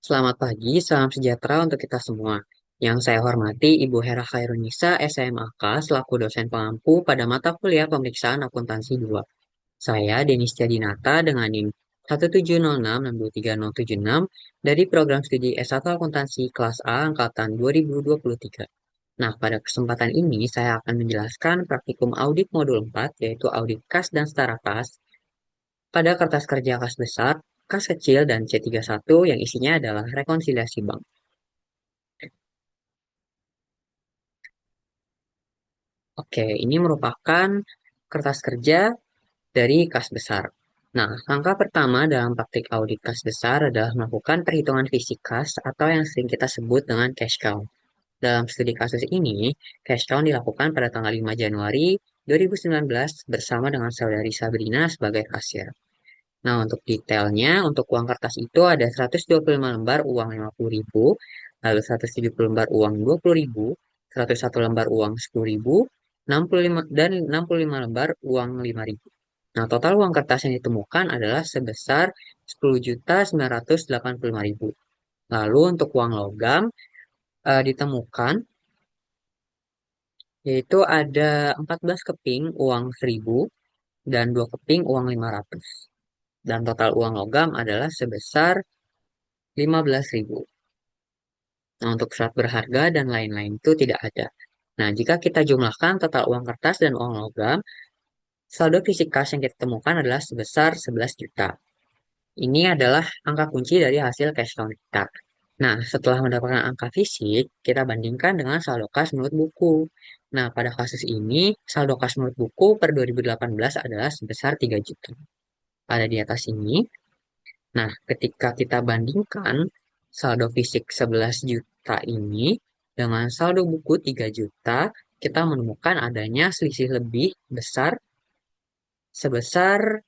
Selamat pagi, salam sejahtera untuk kita semua. Yang saya hormati Ibu Hera Khairunisa, SMAK, selaku dosen pengampu pada mata kuliah pemeriksaan akuntansi 2. Saya Denis Jadinata dengan NIM 17066623076 dari program studi S1 Akuntansi kelas A angkatan 2023. Nah, pada kesempatan ini saya akan menjelaskan praktikum audit modul 4, yaitu audit kas dan setara kas, pada kertas kerja kas besar, kas kecil, dan C31 yang isinya adalah rekonsiliasi bank. Oke, ini merupakan kertas kerja dari kas besar. Nah, langkah pertama dalam praktik audit kas besar adalah melakukan perhitungan fisik kas atau yang sering kita sebut dengan cash count. Dalam studi kasus ini, cash count dilakukan pada tanggal 5 Januari 2019 bersama dengan saudari Sabrina sebagai kasir. Nah, untuk detailnya, untuk uang kertas itu ada 125 lembar uang 50.000, lalu 170 lembar uang 20.000, 101 lembar uang 10.000, 65 dan 65 lembar uang 5.000. Nah, total uang kertas yang ditemukan adalah sebesar 10.985.000. Lalu untuk uang logam ditemukan yaitu ada 14 keping uang 1.000 dan 2 keping uang 500. Dan total uang logam adalah sebesar 15.000. Nah, untuk surat berharga dan lain-lain itu tidak ada. Nah, jika kita jumlahkan total uang kertas dan uang logam, saldo fisik kas yang kita temukan adalah sebesar 11 juta. Ini adalah angka kunci dari hasil cash count kita. Nah, setelah mendapatkan angka fisik, kita bandingkan dengan saldo kas menurut buku. Nah, pada kasus ini, saldo kas menurut buku per 2018 adalah sebesar 3 juta. Pada di atas ini, nah, ketika kita bandingkan saldo fisik 11 juta ini dengan saldo buku 3 juta, kita menemukan adanya selisih lebih besar sebesar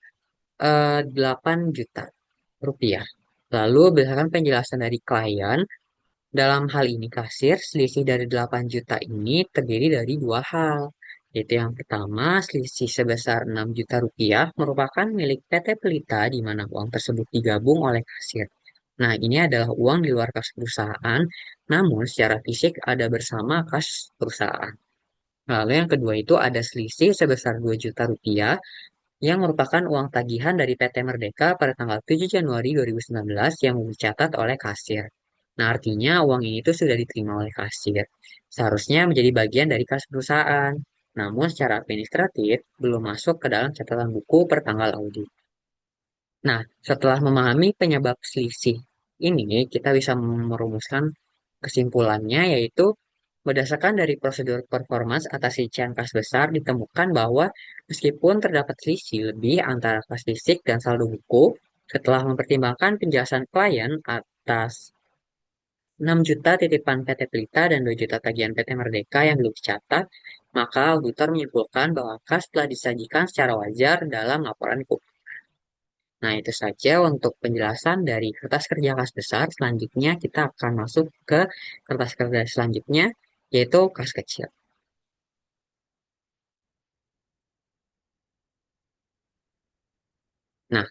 8 juta rupiah. Lalu berdasarkan penjelasan dari klien, dalam hal ini kasir, selisih dari 8 juta ini terdiri dari dua hal. Yaitu yang pertama, selisih sebesar 6 juta rupiah merupakan milik PT Pelita di mana uang tersebut digabung oleh kasir. Nah, ini adalah uang di luar kas perusahaan, namun secara fisik ada bersama kas perusahaan. Lalu yang kedua itu ada selisih sebesar 2 juta rupiah yang merupakan uang tagihan dari PT Merdeka pada tanggal 7 Januari 2019 yang dicatat oleh kasir. Nah, artinya uang ini tuh sudah diterima oleh kasir. Seharusnya menjadi bagian dari kas perusahaan. Namun secara administratif belum masuk ke dalam catatan buku per tanggal audit. Nah, setelah memahami penyebab selisih ini, kita bisa merumuskan kesimpulannya yaitu berdasarkan dari prosedur performance atas rincian kas besar ditemukan bahwa meskipun terdapat selisih lebih antara kas fisik dan saldo buku, setelah mempertimbangkan penjelasan klien atas 6 juta titipan PT Pelita dan 2 juta tagihan PT Merdeka yang belum dicatat, maka auditor menyimpulkan bahwa kas telah disajikan secara wajar dalam laporan keuangan. Nah, itu saja untuk penjelasan dari kertas kerja kas besar. Selanjutnya kita akan masuk ke kertas kerja selanjutnya, yaitu kas kecil. Nah,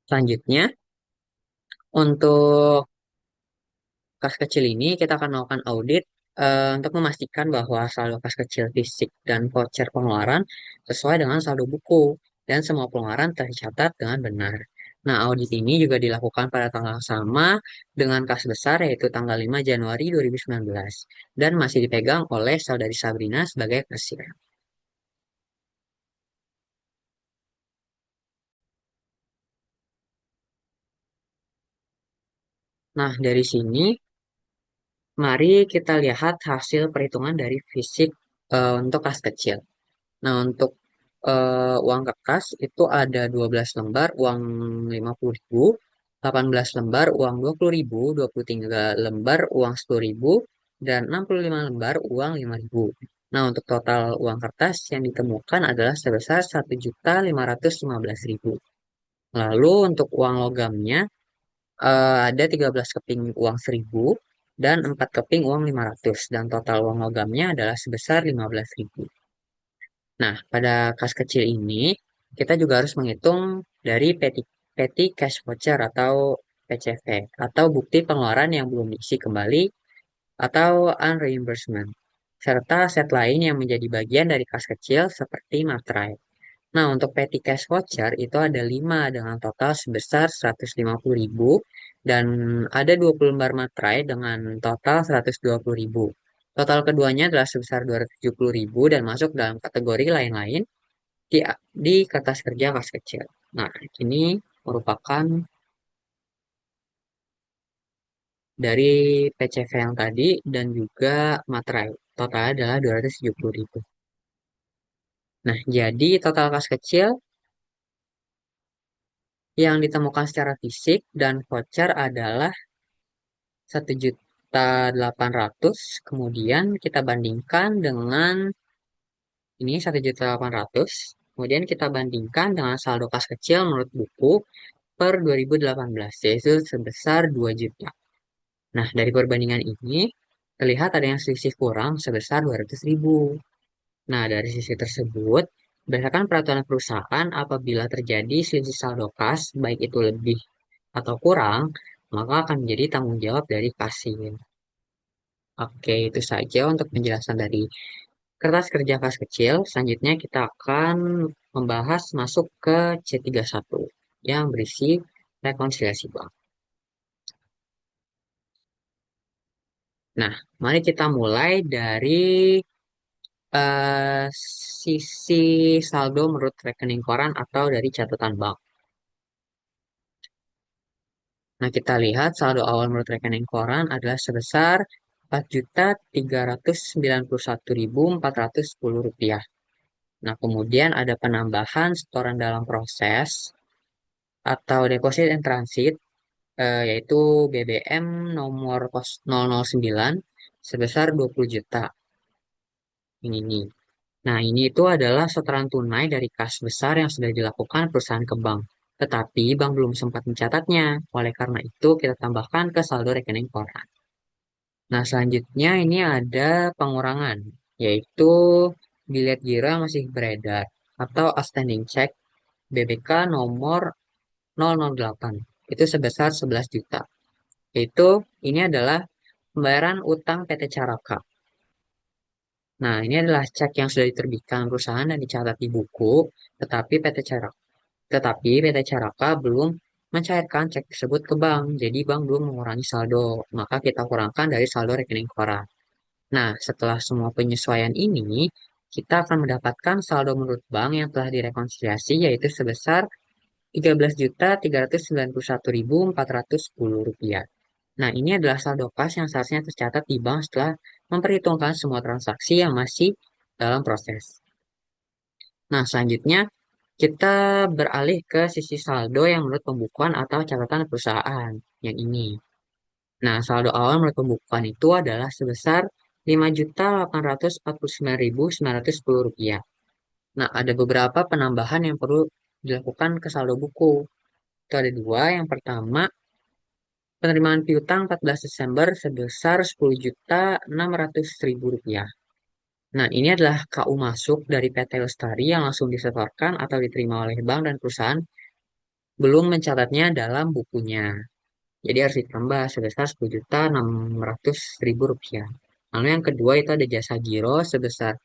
selanjutnya untuk kas kecil ini kita akan melakukan audit untuk memastikan bahwa saldo kas kecil fisik dan voucher pengeluaran sesuai dengan saldo buku dan semua pengeluaran tercatat dengan benar. Nah, audit ini juga dilakukan pada tanggal sama dengan kas besar yaitu tanggal 5 Januari 2019 dan masih dipegang oleh saudari Sabrina sebagai kasir. Nah, dari sini mari kita lihat hasil perhitungan dari fisik untuk kas kecil. Nah, untuk uang kertas itu ada 12 lembar uang 50.000, 18 lembar uang 20.000, 23 lembar uang 10.000, dan 65 lembar uang 5.000. Nah, untuk total uang kertas yang ditemukan adalah sebesar 1.515.000. Lalu untuk uang logamnya ada 13 keping uang 1.000 dan 4 keping uang 500 dan total uang logamnya adalah sebesar 15.000. Nah, pada kas kecil ini, kita juga harus menghitung dari petty cash voucher atau PCV atau bukti pengeluaran yang belum diisi kembali atau unreimbursement, serta aset lain yang menjadi bagian dari kas kecil seperti materai. Nah, untuk petty cash voucher itu ada 5 dengan total sebesar 150.000 dan ada 20 lembar materai dengan total 120.000. Total keduanya adalah sebesar 270.000 dan masuk dalam kategori lain-lain di, di kertas kerja kas kecil. Nah, ini merupakan dari PCV yang tadi dan juga materai. Totalnya adalah 270.000. Nah, jadi total kas kecil yang ditemukan secara fisik dan voucher adalah 1.800.000. Kemudian kita bandingkan dengan ini 1.800.000. Kemudian kita bandingkan dengan saldo kas kecil menurut buku per 2018 yaitu sebesar 2 juta. Nah, dari perbandingan ini terlihat ada yang selisih kurang sebesar 200.000. Nah, dari sisi tersebut, berdasarkan peraturan perusahaan, apabila terjadi selisih saldo kas, baik itu lebih atau kurang, maka akan menjadi tanggung jawab dari kasir. Oke, itu saja untuk penjelasan dari kertas kerja kas kecil. Selanjutnya kita akan membahas masuk ke C31 yang berisi rekonsiliasi bank. Nah, mari kita mulai dari eh, sisi saldo menurut rekening koran atau dari catatan bank. Nah, kita lihat saldo awal menurut rekening koran adalah sebesar Rp4.391.410. Nah, kemudian ada penambahan setoran dalam proses atau deposit in transit, yaitu BBM nomor 009 sebesar 20 juta. Ini nih. Nah, ini itu adalah setoran tunai dari kas besar yang sudah dilakukan perusahaan ke bank. Tetapi bank belum sempat mencatatnya. Oleh karena itu, kita tambahkan ke saldo rekening koran. Nah, selanjutnya ini ada pengurangan, yaitu bilet giro yang masih beredar atau outstanding check BBK nomor 008. Itu sebesar 11 juta. Itu ini adalah pembayaran utang PT Caraka. Nah, ini adalah cek yang sudah diterbitkan perusahaan dan dicatat di buku, tetapi PT Caraka belum mencairkan cek tersebut ke bank. Jadi bank belum mengurangi saldo, maka kita kurangkan dari saldo rekening koran. Nah, setelah semua penyesuaian ini, kita akan mendapatkan saldo menurut bank yang telah direkonsiliasi yaitu sebesar Rp13.391.410. Nah, ini adalah saldo kas yang seharusnya tercatat di bank setelah memperhitungkan semua transaksi yang masih dalam proses. Nah, selanjutnya kita beralih ke sisi saldo yang menurut pembukuan atau catatan perusahaan yang ini. Nah, saldo awal menurut pembukuan itu adalah sebesar Rp5.849.910. Nah, ada beberapa penambahan yang perlu dilakukan ke saldo buku. Itu ada dua. Yang pertama, penerimaan piutang 14 Desember sebesar Rp10.600.000. Nah, ini adalah KU masuk dari PT Lestari yang langsung disetorkan atau diterima oleh bank dan perusahaan belum mencatatnya dalam bukunya. Jadi harus ditambah sebesar Rp10.600.000. Lalu yang kedua itu ada jasa giro sebesar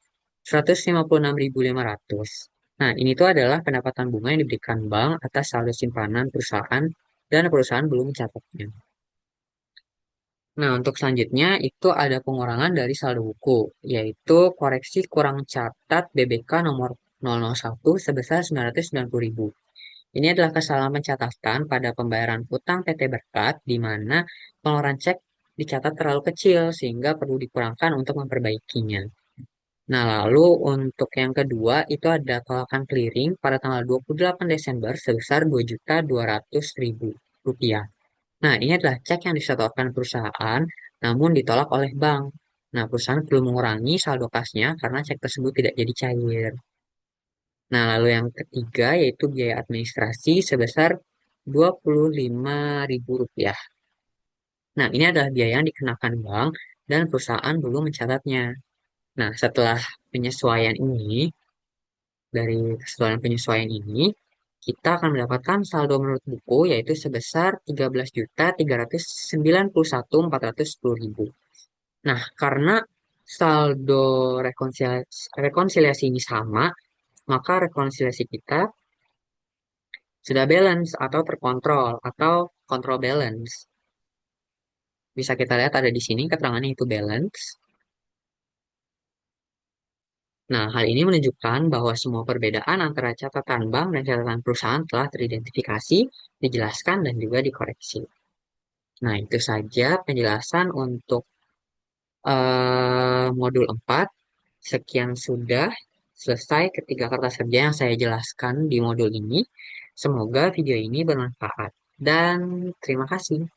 156.500. Nah, ini tuh adalah pendapatan bunga yang diberikan bank atas saldo simpanan perusahaan dan perusahaan belum mencatatnya. Nah, untuk selanjutnya itu ada pengurangan dari saldo buku, yaitu koreksi kurang catat BBK nomor 001 sebesar 990.000. Ini adalah kesalahan pencatatan pada pembayaran utang PT Berkat, di mana pengeluaran cek dicatat terlalu kecil, sehingga perlu dikurangkan untuk memperbaikinya. Nah, lalu untuk yang kedua, itu ada tolakan clearing pada tanggal 28 Desember sebesar Rp2.200.000. Nah, ini adalah cek yang disetorkan perusahaan, namun ditolak oleh bank. Nah, perusahaan perlu mengurangi saldo kasnya karena cek tersebut tidak jadi cair. Nah, lalu yang ketiga yaitu biaya administrasi sebesar Rp25.000. Nah, ini adalah biaya yang dikenakan bank dan perusahaan belum mencatatnya. Nah, setelah penyesuaian ini, dari keseluruhan penyesuaian ini, kita akan mendapatkan saldo menurut buku yaitu sebesar 13.391.410.000. Nah, karena saldo rekonsiliasi ini sama, maka rekonsiliasi kita sudah balance atau terkontrol atau control balance. Bisa kita lihat ada di sini keterangannya itu balance. Nah, hal ini menunjukkan bahwa semua perbedaan antara catatan bank dan catatan perusahaan telah teridentifikasi, dijelaskan, dan juga dikoreksi. Nah, itu saja penjelasan untuk modul 4. Sekian sudah selesai ketiga kertas kerja yang saya jelaskan di modul ini. Semoga video ini bermanfaat. Dan terima kasih.